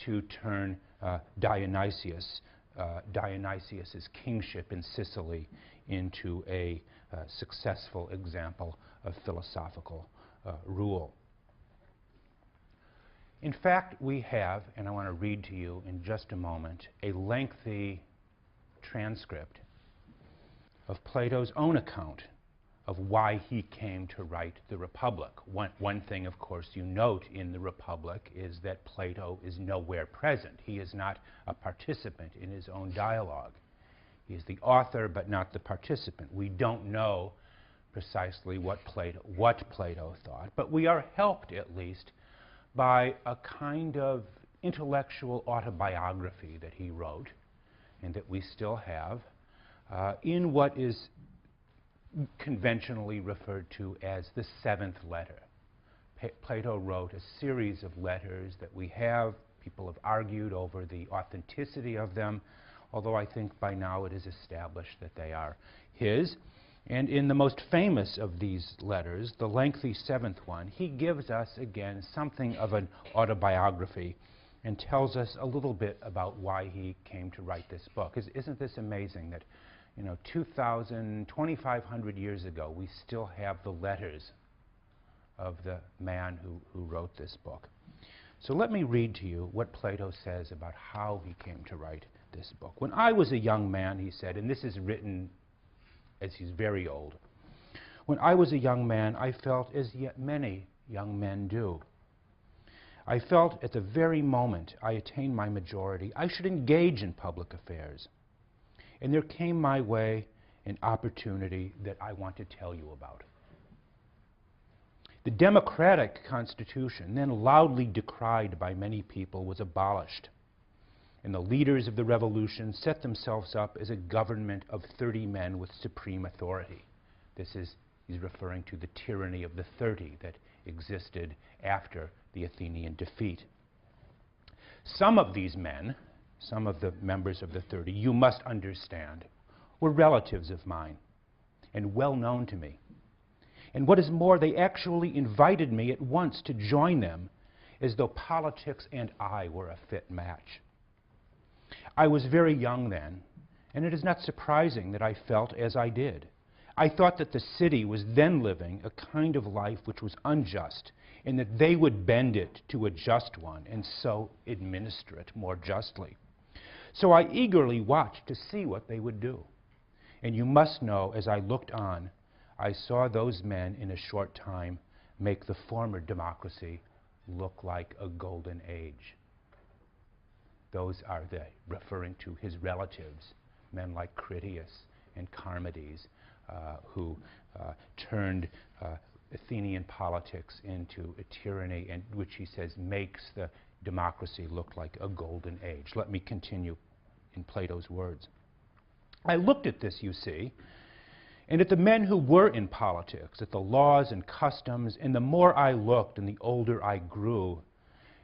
to turn Dionysius's kingship in Sicily into a successful example of philosophical rule. In fact, we have, and I want to read to you in just a moment, a lengthy transcript of Plato's own account of why he came to write the Republic. One thing, of course, you note in the Republic is that Plato is nowhere present. He is not a participant in his own dialogue. He is the author, but not the participant. We don't know precisely what Plato thought, but we are helped, at least, by a kind of intellectual autobiography that he wrote, and that we still have, in what is conventionally referred to as the seventh letter. Plato wrote a series of letters that we have. People have argued over the authenticity of them, although I think by now it is established that they are his. And in the most famous of these letters, the lengthy seventh one, he gives us, again, something of an autobiography and tells us a little bit about why he came to write this book. Isn't this amazing that, 2,500 years ago, we still have the letters of the man who wrote this book? So let me read to you what Plato says about how he came to write this book. When I was a young man, he said, and this is written as he's very old, when I was a young man, I felt as yet many young men do. I felt at the very moment I attained my majority, I should engage in public affairs. And there came my way an opportunity that I want to tell you about. The democratic constitution, then loudly decried by many people, was abolished. And the leaders of the revolution set themselves up as a government of 30 men with supreme authority. He's referring to the tyranny of the 30 that existed after the Athenian defeat. Some of these men, some of the members of the 30, you must understand, were relatives of mine and well known to me. And what is more, they actually invited me at once to join them as though politics and I were a fit match. I was very young then, and it is not surprising that I felt as I did. I thought that the city was then living a kind of life which was unjust, and that they would bend it to a just one, and so administer it more justly. So I eagerly watched to see what they would do. And you must know, as I looked on, I saw those men in a short time make the former democracy look like a golden age. Those are referring to his relatives, men like Critias and Charmides, who turned Athenian politics into a tyranny, and which he says makes the democracy look like a golden age. Let me continue in Plato's words. I looked at this, you see, and at the men who were in politics, at the laws and customs, and the more I looked and the older I grew,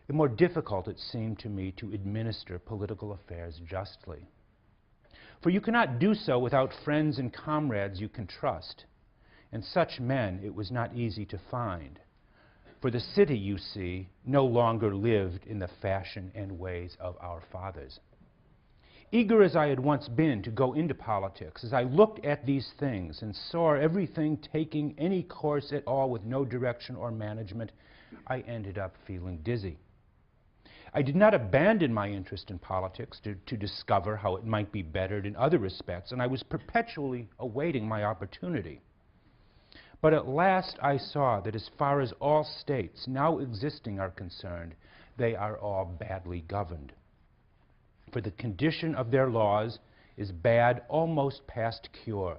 the more difficult it seemed to me to administer political affairs justly. For you cannot do so without friends and comrades you can trust, and such men it was not easy to find. For the city, you see, no longer lived in the fashion and ways of our fathers. Eager as I had once been to go into politics, as I looked at these things and saw everything taking any course at all with no direction or management, I ended up feeling dizzy. I did not abandon my interest in politics to discover how it might be bettered in other respects, and I was perpetually awaiting my opportunity. But at last I saw that as far as all states now existing are concerned, they are all badly governed. For the condition of their laws is bad almost past cure,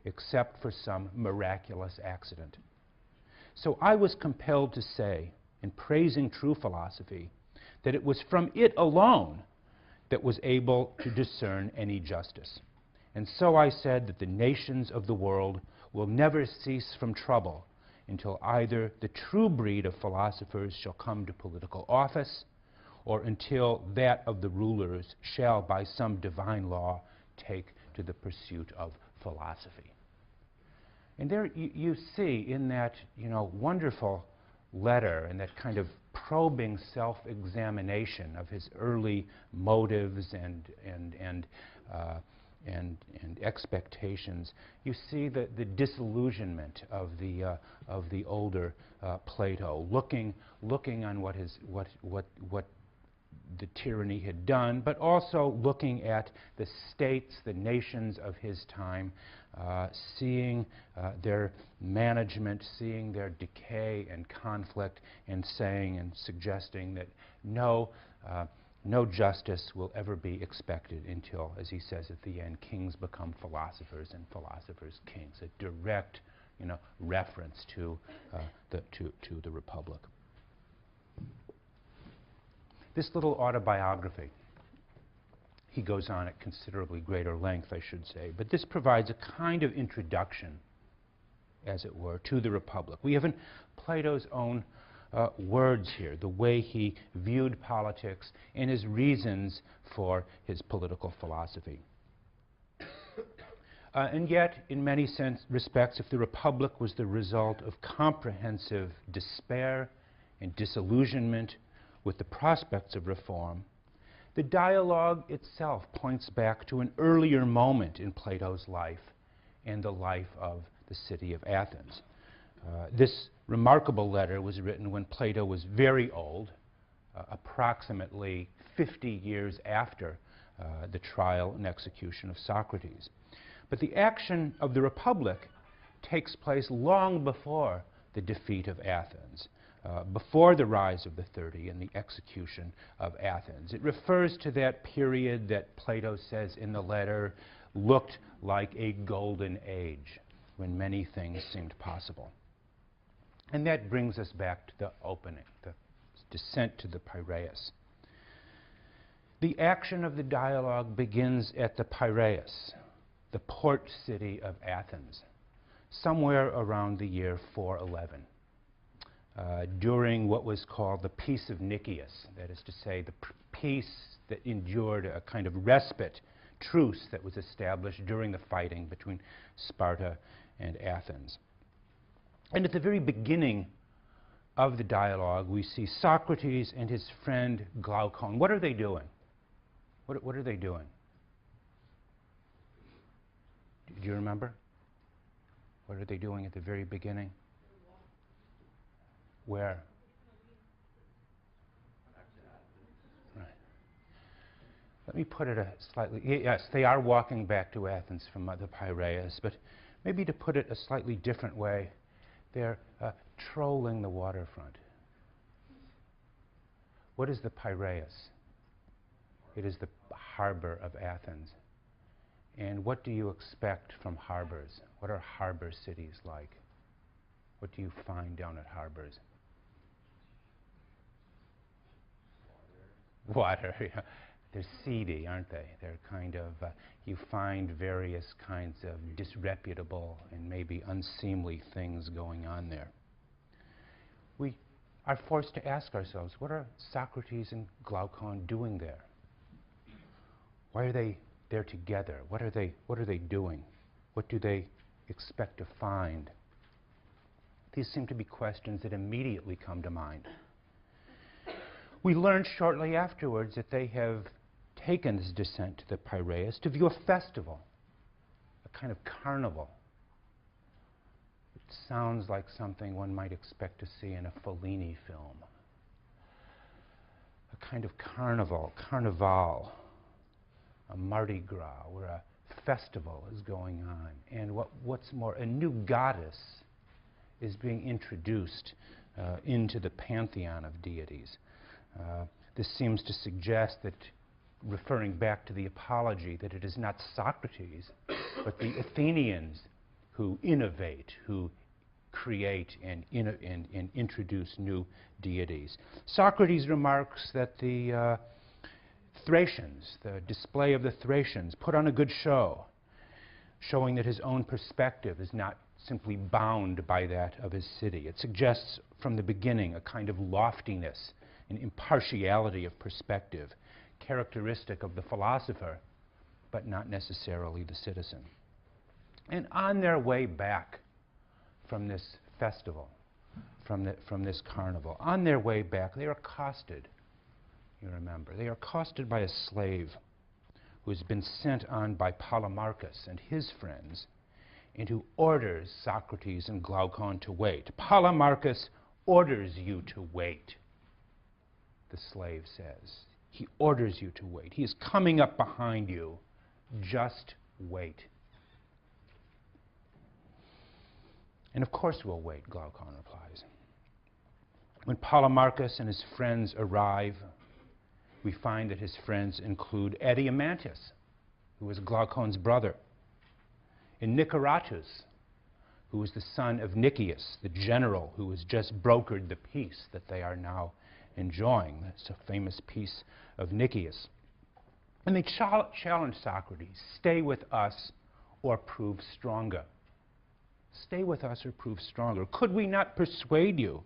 except for some miraculous accident. So I was compelled to say, in praising true philosophy, that it was from it alone that was able to discern any justice. And so I said that the nations of the world will never cease from trouble until either the true breed of philosophers shall come to political office, or until that of the rulers shall by some divine law take to the pursuit of philosophy. And there you see in that wonderful letter and that kind of probing self-examination of his early motives and expectations, you see the disillusionment of the older Plato, looking on what the tyranny had done, but also looking at the states, the nations of his time, seeing their management, seeing their decay and conflict, and saying and suggesting that no justice will ever be expected until, as he says at the end, kings become philosophers and philosophers kings. A direct, reference to the Republic. This little autobiography, he goes on at considerably greater length, I should say, but this provides a kind of introduction, as it were, to the Republic. We have in Plato's own words here, the way he viewed politics and his reasons for his political philosophy. And yet, in many respects, if the Republic was the result of comprehensive despair and disillusionment with the prospects of reform, the dialogue itself points back to an earlier moment in Plato's life and the life of the city of Athens. This remarkable letter was written when Plato was very old, approximately 50 years after the trial and execution of Socrates. But the action of the Republic takes place long before the defeat of Athens, before the rise of the 30 and the execution of Athens. It refers to that period that Plato says in the letter looked like a golden age, when many things seemed possible. And that brings us back to the opening, the descent to the Piraeus. The action of the dialogue begins at the Piraeus, the port city of Athens, somewhere around the year 411. During what was called the Peace of Nicias, that is to say, the peace that endured a kind of respite, truce that was established during the fighting between Sparta and Athens. And at the very beginning of the dialogue, we see Socrates and his friend Glaucon. What are they doing? What are they doing? Do you remember? What are they doing at the very beginning? Where? Right. Let me put it a slightly... Yes, they are walking back to Athens from the Piraeus, but maybe to put it a slightly different way, they're trolling the waterfront. What is the Piraeus? It is the harbor of Athens. And what do you expect from harbors? What are harbor cities like? What do you find down at harbors? Water, yeah. They're seedy, aren't they? They're kind of, you find various kinds of disreputable and maybe unseemly things going on there. We are forced to ask ourselves, what are Socrates and Glaucon doing there? Why are they there together? What are they doing? What do they expect to find? These seem to be questions that immediately come to mind. We learned shortly afterwards that they have taken this descent to the Piraeus to view a festival, a kind of carnival. It sounds like something one might expect to see in a Fellini film. A kind of carnival, a Mardi Gras, where a festival is going on. And what's more, a new goddess is being introduced into the pantheon of deities. This seems to suggest that, referring back to the Apology, that it is not Socrates, but the Athenians who innovate, who create and introduce new deities. Socrates remarks that the Thracians, the display of the Thracians, put on a good show, showing that his own perspective is not simply bound by that of his city. It suggests from the beginning a kind of loftiness and impartiality of perspective, characteristic of the philosopher, but not necessarily the citizen. And on their way back from this festival, from this carnival. On their way back, they are accosted, you remember. They are accosted by a slave who has been sent on by Polemarchus and his friends, and who orders Socrates and Glaucon to wait. Polemarchus orders you to wait, the slave says. He orders you to wait. He is coming up behind you. Just wait. And of course we'll wait, Glaucon replies. When Polemarchus and his friends arrive, we find that his friends include Adeimantus, who was Glaucon's brother, and Niceratus, who was the son of Nicias, the general who has just brokered the peace that they are now enjoying. That's a famous peace of Nicias. And they challenge Socrates, stay with us or prove stronger. Stay with us or prove stronger. Could we not persuade you,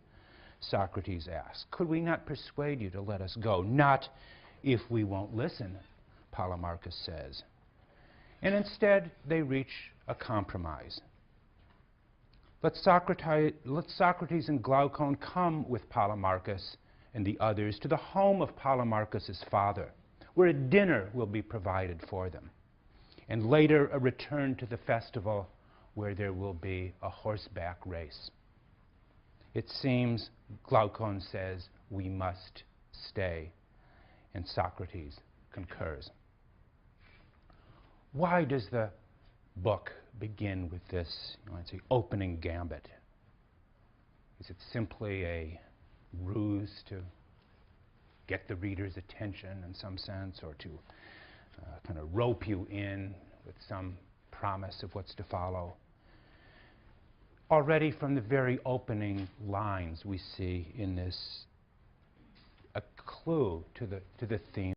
Socrates asks. Could we not persuade you to let us go? Not if we won't listen, Polemarchus says. And instead, they reach a compromise. Let Socrates and Glaucon come with Polemarchus and the others to the home of Polemarchus' father, where a dinner will be provided for them, and later a return to the festival where there will be a horseback race. It seems, Glaucon says, we must stay, and Socrates concurs. Why does the book begin with this, I'd say, opening gambit? Is it simply a ruse to get the reader's attention in some sense, or to kind of rope you in with some promise of what's to follow? Already from the very opening lines, we see in this a clue to the theme